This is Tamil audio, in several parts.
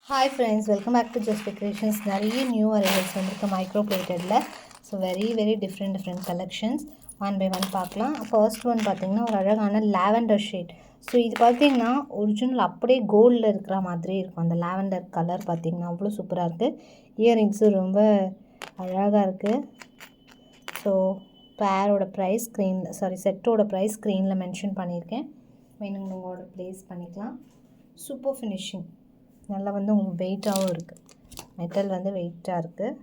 Hi friends, welcome back to Just Creations. நிறைய நியூ அரைவல்ஸ் வந்துருக்கு மைக்ரோ பிளேட்டடில். So very different collections one by one பார்க்கலாம். ஃபர்ஸ்ட் ஒன் பார்த்திங்கன்னா ஒரு அழகான லாவெண்டர் ஷேட். ஸோ இது பார்த்திங்கன்னா ஒரிஜினல் அப்படியே கோல்டில் இருக்கிற மாதிரி இருக்கும். அந்த லாவெண்டர் கலர் பார்த்திங்கன்னா அவ்வளோ சூப்பராக இருக்குது. இயரிங்ஸும் ரொம்ப அழகாக இருக்குது. ஸோ பேரோட ப்ரைஸ் செட்டோட ப்ரைஸ் ஸ்க்ரீனில் மென்ஷன் பண்ணியிருக்கேன். வேணுங்க ஆர்டர் ப்ளேஸ் பண்ணிக்கலாம். சூப்பர் ஃபினிஷிங், நல்லா வந்து உங்களுக்கு வெயிட்டாகவும் இருக்குது. மெட்டல் வந்து வெயிட்டாக இருக்குது.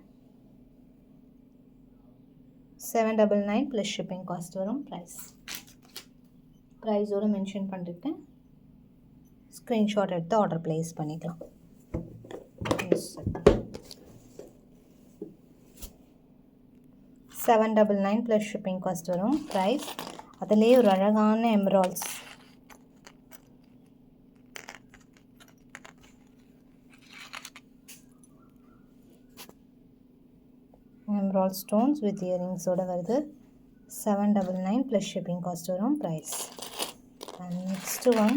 799 ப்ளஸ் ஷிப்பிங் காஸ்ட் வரும். ப்ரைஸோடு மென்ஷன் பண்ணியிருக்கேன். ஸ்க்ரீன்ஷாட் எடுத்து ஆர்டர் ப்ளேஸ் பண்ணிக்கலாம். 799 ப்ளஸ் ஷிப்பிங் காஸ்ட் வரும். ப்ரைஸ் அதிலே ஒரு அழகான எம்ரால்ஸ், emerald stones with earrings oda varudhu. 799 plus shipping cost varum price. And next one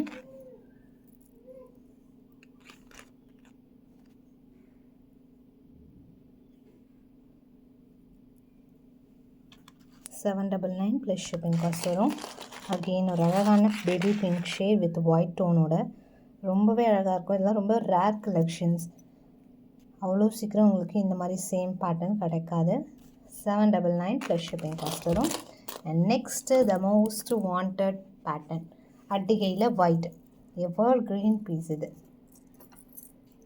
799 plus shipping cost varum. Again ஒரு அழகான baby pink shade with white tone ஓட ரொம்பவே அழகாக இருக்கும். இதெல்லாம் ரொம்ப ரேர் கலெக்ஷன்ஸ். அவ்வளோ சீக்கிரம் உங்களுக்கு இந்த மாதிரி சேம் பேட்டர்ன் கிடைக்காது. 799 ப்ளஸ் ஷிப்பிங் காஸ்ட் வரும். And next the most wanted pattern, அட்டிகையில் ஒயிட் எவர் க்ரீன் பீஸ். இது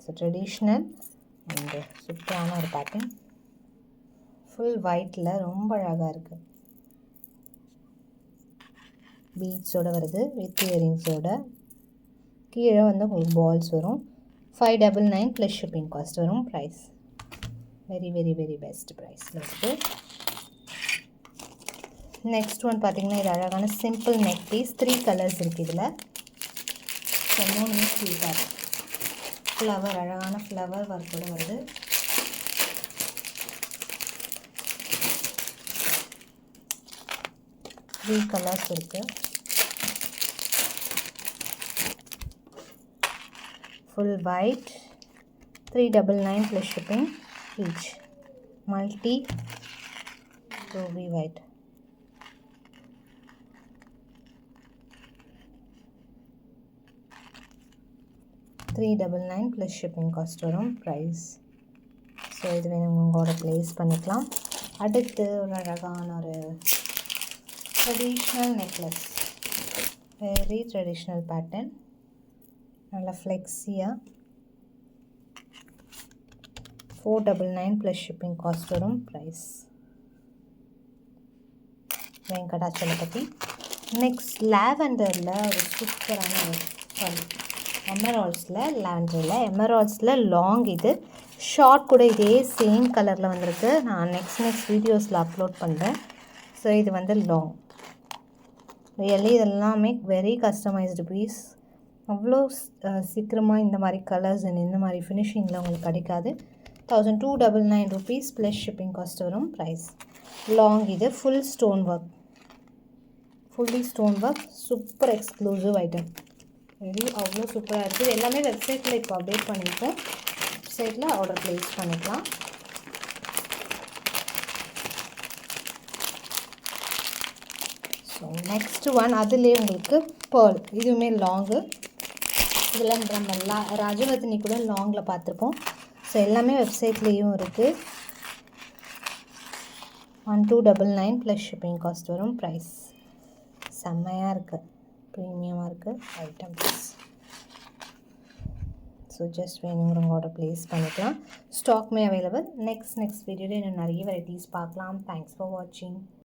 ஸோ ட்ரெடிஷ்னல் அண்டு சூப்பரான ஒரு பேட்டர்ன். ஃபுல் ஒயிட்டில் ரொம்ப அழகாக இருக்குது. பீட்ஸோடு வருது வித் இயரிங்ஸோட. கீழே வந்து உங்களுக்கு பால்ஸ் வரும். 599 ப்ளஸ் ஷிப்பிங் காஸ்ட் வரும். ப்ரைஸ் வெரி பெஸ்ட் ப்ரைஸில் இருக்குது. நெக்ஸ்ட் ஒன் பார்த்திங்கன்னா இது அழகான சிம்பிள் நெக் பீஸ். 3 கலர்ஸ் இருக்குது இதில். ஸோ 3 ஸ்வீட்டாக இருக்குது. ஃப்ளவர், அழகான ஃப்ளவர் ஒர்க்கோட வருது. த்ரீ கலர்ஸ் இருக்குது. Full white, 399 plus shipping each. Multi ruby white. $399 plus shipping cost வரும். ப்ரைஸ் ஸோ இது வேணும் உங்களோட ப்ளேஸ் பண்ணிக்கலாம். அடுத்து ஒரு அழகான ஒரு traditional necklace, very traditional pattern, நல்லா ஃப்ளெக்ஸியாக. 499 ப்ளஸ் ஷிப்பிங் காஸ்ட் வரும். ப்ரைஸ் வெங்கடாச்சலபதி. நெக்ஸ்ட் லாவெண்டரில் ஒரு சூப்பரான ஒரு எமரால்ட்ஸில் எமரால்ட்ஸில் லாங், இது ஷார்ட் கூட இதே சேம் கலரில் வந்திருக்கு. நான் நெக்ஸ்ட் வீடியோஸில் அப்லோட் பண்ணுறேன். ஸோ இது வந்து லாங், ரியலி இதெல்லாமே வெரி கஸ்டமைஸ்டு பீஸ். அவ்வளோ சீக்கிரமாக இந்த மாதிரி கலர்ஸ் அண்ட் இந்த மாதிரி ஃபினிஷிங்கில் உங்களுக்கு கிடைக்காது. 1299 ருபீஸ் ப்ளஸ் ஷிப்பிங் காஸ்ட் வரும். ப்ரைஸ் லாங், இது fully stone work, super exclusive item. அவ்வளோ சூப்பராக இருக்குது. எல்லாமே வெப்சைட்டில் இப்போ அப்டேட் பண்ணியிருக்கோம். வெப்சைட்டில் ஆர்டர் ப்ளேஸ் பண்ணிக்கலாம். ஸோ நெக்ஸ்ட் ஒன் அதுலேயே உங்களுக்கு பேர்ல், இதுவுமே லாங்கு. இதில் நம்ம ராஜவர்த்தினி கூட லாங்கில் பார்த்துருப்போம். ஸோ எல்லாமே வெப்சைட்லேயும் இருக்குது. 1299 ப்ளஸ் ஷிப்பிங் காஸ்ட் வரும். ப்ரைஸ் செம்மையாக இருக்குது, ப்ரீமியமாக இருக்குது ஐட்டம்ஸ். ஸோ ஜஸ்ட் வேணுங்கிறவங்க ஆர்டர் ப்ளேஸ் பண்ணிக்கலாம். ஸ்டாக்மே அவைலபிள். நெக்ஸ்ட் வீடியோவில் இன்னும் நிறைய வெரைட்டிஸ் பார்க்கலாம். தேங்க்ஸ் ஃபார் வாட்சிங்.